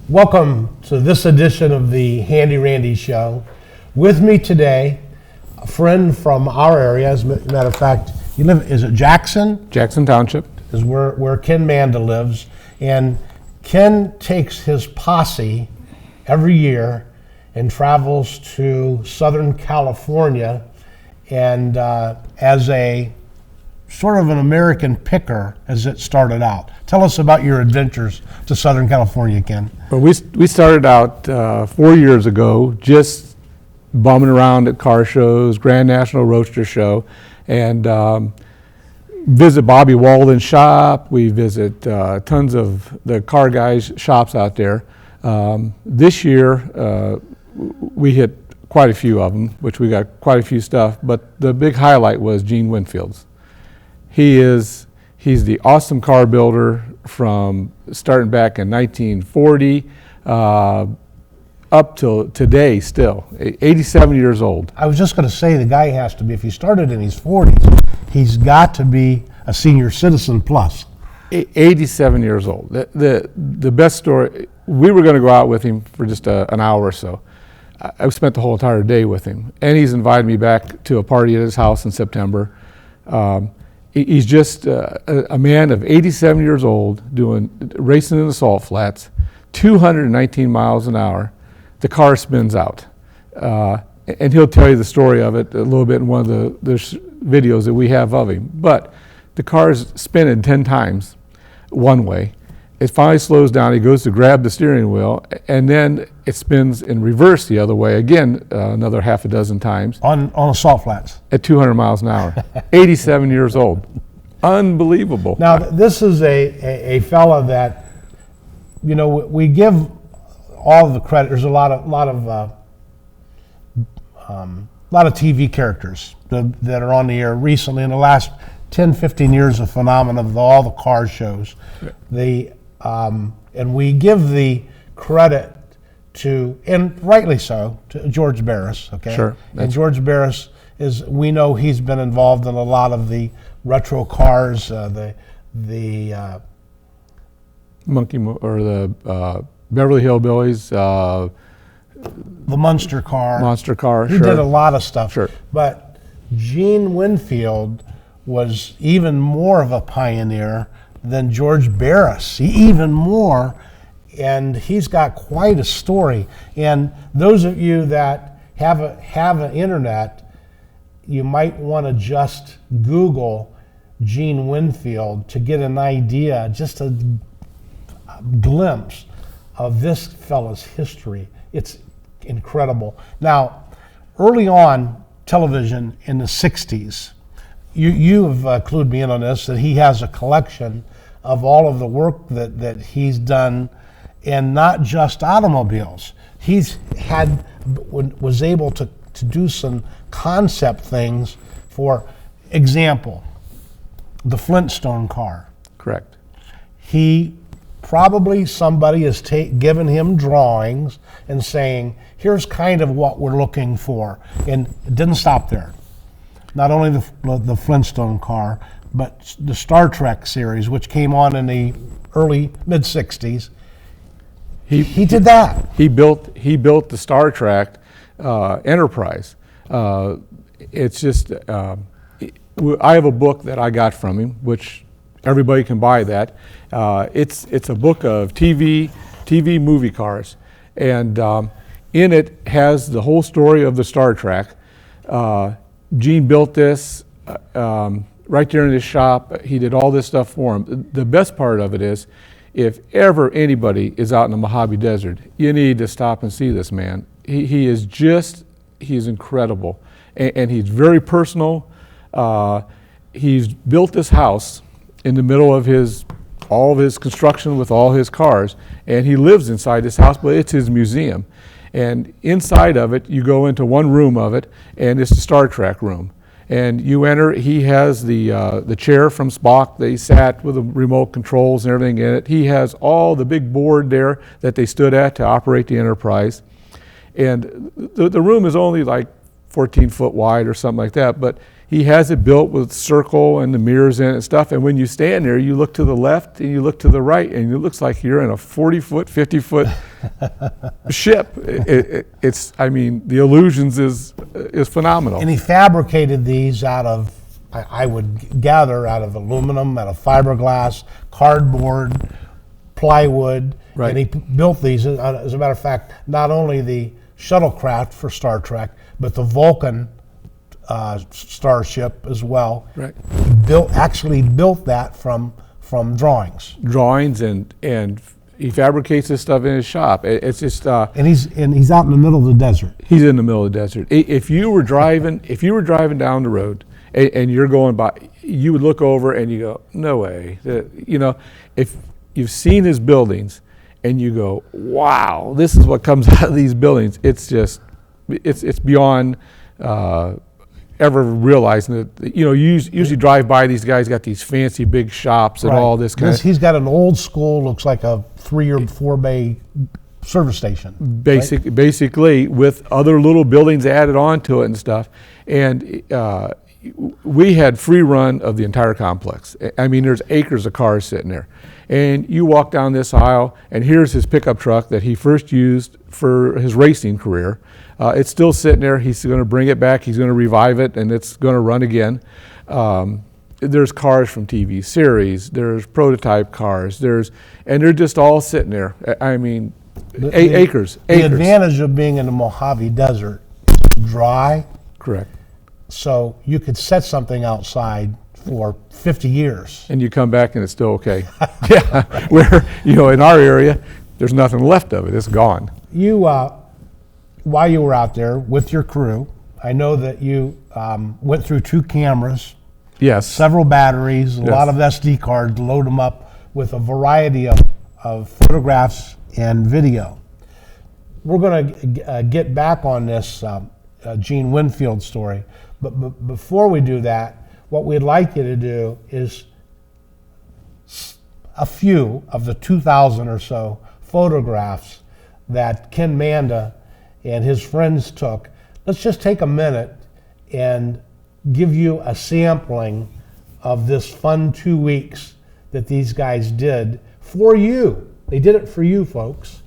Welcome to this edition of the Handy Randy Show. With me today, a friend from our area. As a matter of fact, you live, is it Jackson? Jackson Township. Is where Ken Manda lives. And Ken takes his posse every year and travels to Southern California and as a sort of an American picker as it started out. Tell us about your adventures to Southern California, Ken. Well, we started out 4 years ago just bumming around at car shows, Grand National Roadster Show, and visit Bobby Walden's shop. We visit tons of the car guys' shops out there. This year, we hit quite a few of them, which we got quite a few stuff, but the big highlight was Gene Winfield's. He's the awesome car builder from starting back in 1940 up till today still, 87 years old. I was just going to say the guy has to be, if he started in his 40s, he's got to be a senior citizen plus. 87 years old. The best story, we were going to go out with him for just an hour or so. I spent the whole entire day with him, and he's invited me back to a party at his house in September. He's just a man of 87 years old racing in the salt flats, 219 miles an hour. The car spins out. And he'll tell you the story of it a little bit in one of the videos that we have of him. But the car's spinning 10 times one way. It finally slows down. He goes to grab the steering wheel, and then it spins in reverse the other way again, another half a dozen times. On the salt flats? At 200 miles an hour. 87 years old. Unbelievable. Now, this is a fella that, you know, we give all the credit. There's a lot of TV characters that are on the air recently in the last 10, 15 years, a phenomenon of all the car shows. And we give the credit to, and rightly so, to George Barris, okay? Sure. And George Barris we know he's been involved in a lot of the retro cars, the Beverly Hillbillies, the Munster car. Monster car, He sure. did a lot of stuff. Sure. But Gene Winfield was even more of a pioneer than George Barris, even more, and he's got quite a story. And those of you that have an internet, you might want to just Google Gene Winfield to get an idea, just a glimpse of this fella's history. It's incredible. Now, early on television in the 60s, you have clued me in on this, that he has a collection of all of the work that he's done, and not just automobiles. Was able to do some concept things. For example, the Flintstone car. Correct. Somebody has given him drawings and saying, here's kind of what we're looking for. And it didn't stop there. Not only the Flintstone car, but the Star Trek series, which came on in the early mid-60s. He did that. He built the Star Trek Enterprise. It's just, I have a book that I got from him, which everybody can buy that. It's a book of TV movie cars, and in it has the whole story of the Star Trek. Gene built this right there in his shop. He did all this stuff for him. The best part of it is, if ever anybody is out in the Mojave Desert, you need to stop and see this man. He is incredible, and he's very personal. He's built this house in the middle of all of his construction with all his cars, and he lives inside this house, but it's his museum. And inside of it, you go into one room of it, and it's the Star Trek room. And you enter, he has the chair from Spock that he sat with the remote controls and everything in it. He has all the big board there that they stood at to operate the Enterprise. And the room is only like 14 foot wide or something like that, but he has it built with circle and the mirrors in it and stuff. And when you stand there, you look to the left and you look to the right, and it looks like you're in a 40-foot, 50-foot ship. It's, I mean, the illusions is phenomenal. And he fabricated these out of, I would gather, out of aluminum, out of fiberglass, cardboard, plywood. Right. And he built these. As a matter of fact, not only the shuttlecraft for Star Trek, but the Vulcan starship as well. Right. Actually built that from drawings. Drawings, and he fabricates this stuff in his shop. It's just And he's out in the middle of the desert. he's in the middle of the desert. If you were driving down the road and you're going by, you would look over and you go, no way. You know, if you've seen his buildings and you go, wow, this is what comes out of these buildings. It's just, it's beyond ever realizing that. You know, you usually drive by, these guys got these fancy big shops and all this kind of. He's got an old school, looks like a 3 or 4 bay service station. Basically, with other little buildings added onto it and stuff. And we had free run of the entire complex. I mean, there's acres of cars sitting there. And you walk down this aisle, and here's his pickup truck that he first used for his racing career. It's still sitting there. He's going to bring it back. He's going to revive it, and it's going to run again. There's cars from TV series. There's prototype cars. And they're just all sitting there. I mean, acres. The advantage of being in the Mojave Desert, dry. Correct. So you could set something outside for 50 years. And you come back and it's still okay. Yeah, where, you know, in our area, there's nothing left of it. It's gone. You, while you were out there with your crew, I know that you went through 2 cameras, Yes. several batteries, a lot of SD cards, load them up with a variety of photographs and video. We're going to get back on this Gene Winfield story, but before we do that, what we'd like you to do is a few of the 2,000 or so photographs that Ken Manda and his friends took. Let's just take a minute and give you a sampling of this fun 2 weeks that these guys did for you. They did it for you, folks,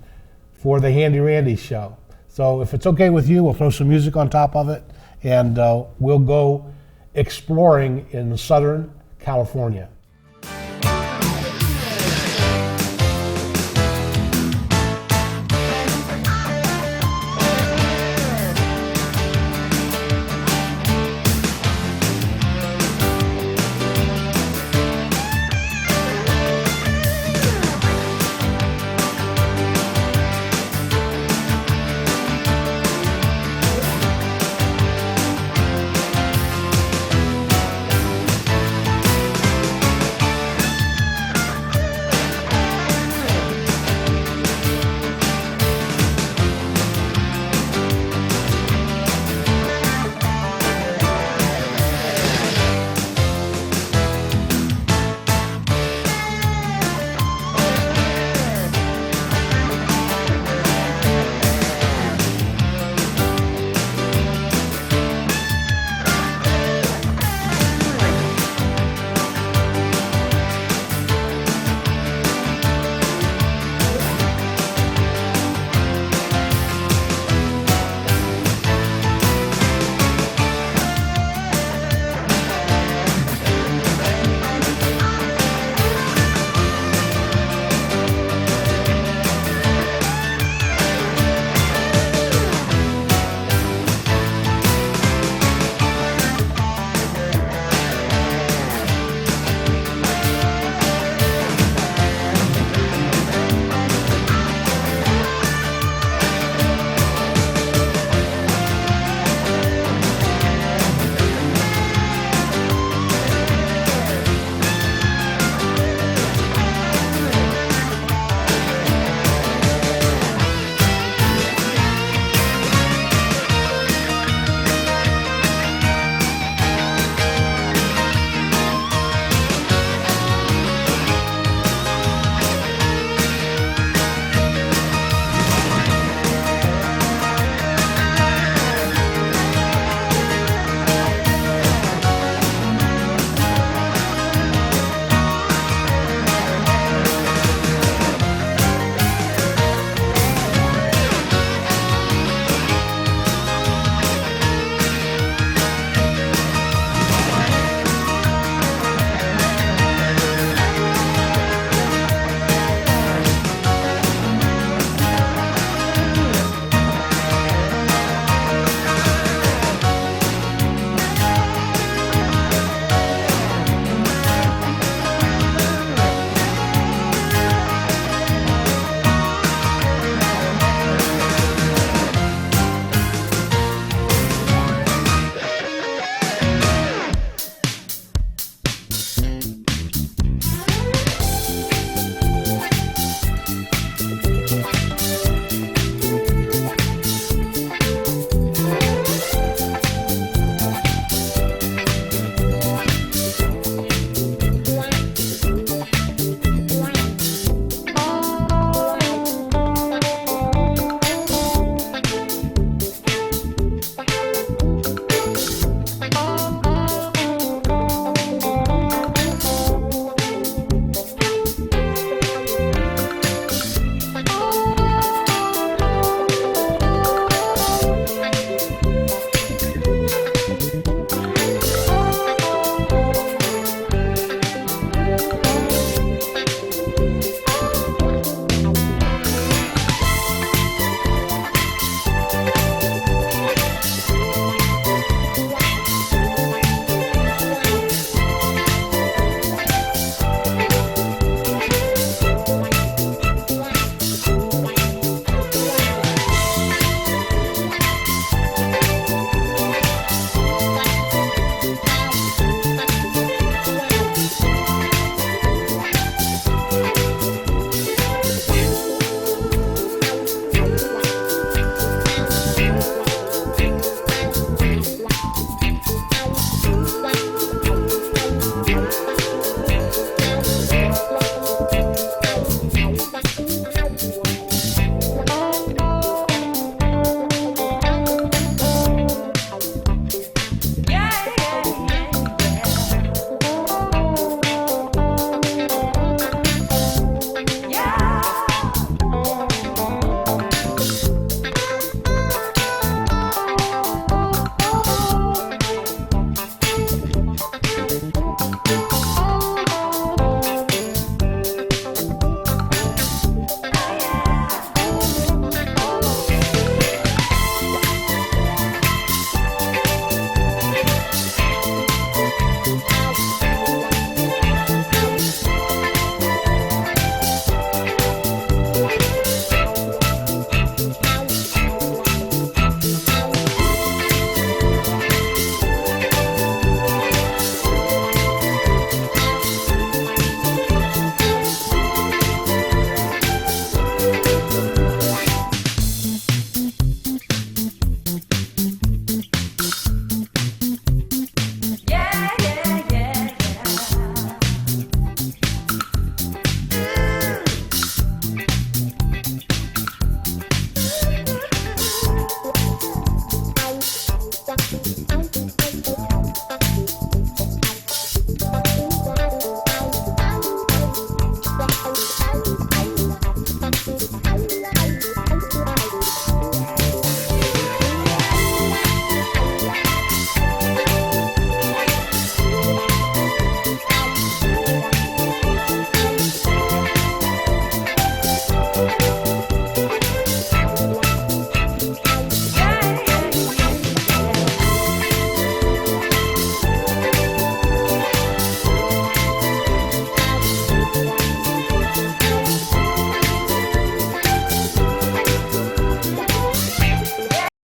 for the Handy Randy show. So if it's okay with you, we'll throw some music on top of it, and we'll go exploring in Southern California.